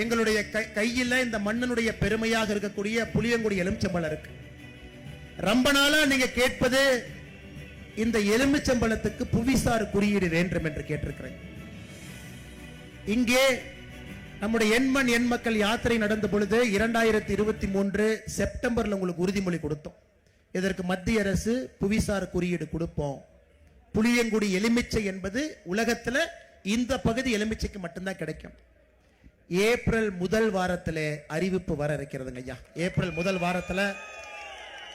எங்களுடைய கையில இந்த மண்ணினுடைய பெருமையாக இருக்கக்கூடிய புளியங்குடி எலுமிச்சம்பழம் இருக்கு. ரொம்ப நாளா நீங்க கேட்பது இந்த எலுமிச்சம்பழத்துக்கு புவிசார் குறியீடு வேண்டும் என்று கேட்டிருக்கிறேன். இங்கே நம்முடைய எண்மண் எண் மக்கள் யாத்திரை நடந்த பொழுது 2023 செப்டம்பர்ல உங்களுக்கு உறுதிமொழி கொடுத்தோம். இதற்கு மத்திய அரசு புவிசார் குறியீடு கொடுப்போம். புளியங்குடி எலுமிச்சை என்பது உலகத்துல இந்த பகுதி எலுமிச்சைக்கு மட்டும்தான் கிடைக்கும். ஏப்ரல் முதல் வாரத்தில் அறிவிப்பு வர இருக்கிறதுங்க ஐயா. ஏப்ரல் முதல் வாரத்தில்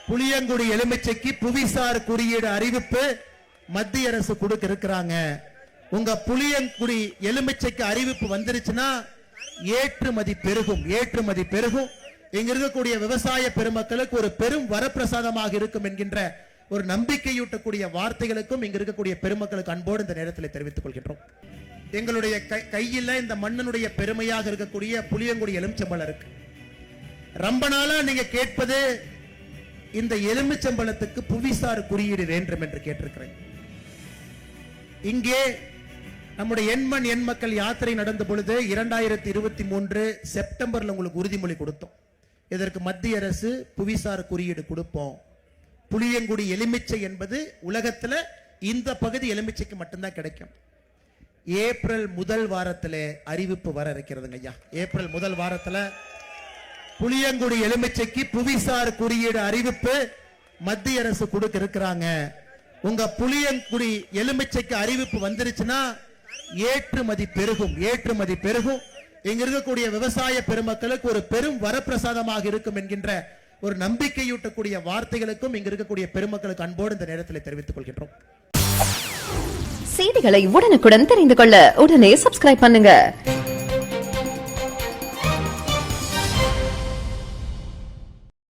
புளியங்குடி எலுமிச்சைக்கு புவிசார் குறியீடு அறிவிப்பு மத்திய அரசு கொடுக்க இருக்கிறாங்க. உங்க புளியங்குடி எலுமிச்சைக்கு அறிவிப்பு வந்துருச்சுன்னா ஏற்றுமதி பெருகும். ஏற்றுமதி பெருகும். இங்க இருக்கக்கூடிய விவசாய பெருமக்களுக்கு ஒரு பெரும் வரப்பிரசாதமாக இருக்கும் என்கின்ற ஒரு நம்பிக்கையூட்டக்கூடிய வார்த்தைகளுக்கும் இங்க இருக்கக்கூடிய பெருமக்களுக்கு அன்போடு இந்த நேரத்தில் தெரிவித்துக் கொள்கின்றோம். எங்களுடைய கையில இந்த மண்ணினுடைய பெருமையாக இருக்கக்கூடிய புளியங்குடி எலுமிச்சம்பழம் இருக்கு. ரொம்ப நாளா நீங்க கேட்பது இந்த எலுமிச்சம்பழத்துக்கு புவிசார் குறியீடு வேண்டும் என்று கேட்டிருக்கிறேன். இங்கே நம்முடைய எண்மண் எண் மக்கள் யாத்திரை நடந்த பொழுது 2023 செப்டம்பர்ல உங்களுக்கு உறுதிமொழி கொடுத்தோம். இதற்கு மத்திய அரசு புவிசார் குறியீடு கொடுப்போம். புளியங்குடி எலுமிச்சை என்பது உலகத்துல இந்த பகுதி எலுமிச்சைக்கு மட்டும்தான் கிடைக்கும். ஏப்ரல் முதல் வாரத்தில் அறிவிப்பு வர இருக்கிறதுங்க ஐயா. ஏப்ரல் முதல் வாரத்தில் புளியங்குடி எலுமிச்சைக்கு புவிசார் குறியீடு அறிவிப்பு மத்திய அரசு கொடுக்க இருக்கிறாங்க. உங்க புளியங்குடி எலுமிச்சைக்கு அறிவிப்பு வந்துருச்சுன்னா ஏற்றுமதி பெருகும். ஏற்றுமதி பெருகும். இங்க இருக்கக்கூடிய விவசாய பெருமக்களுக்கு ஒரு பெரும் வரப்பிரசாதமாக இருக்கும் என்கின்ற ஒரு நம்பிக்கையூட்டக்கூடிய வார்த்தைகளுக்கும் இங்க இருக்கக்கூடிய பெருமக்களுக்கு அன்போடு இந்த நேரத்தில் தெரிவித்துக் கொள்கின்றோம். செய்திகளை உடனுக்குடன் தெரிந்து கொள்ள உடனே சப்ஸ்கிரைப் பண்ணுங்க.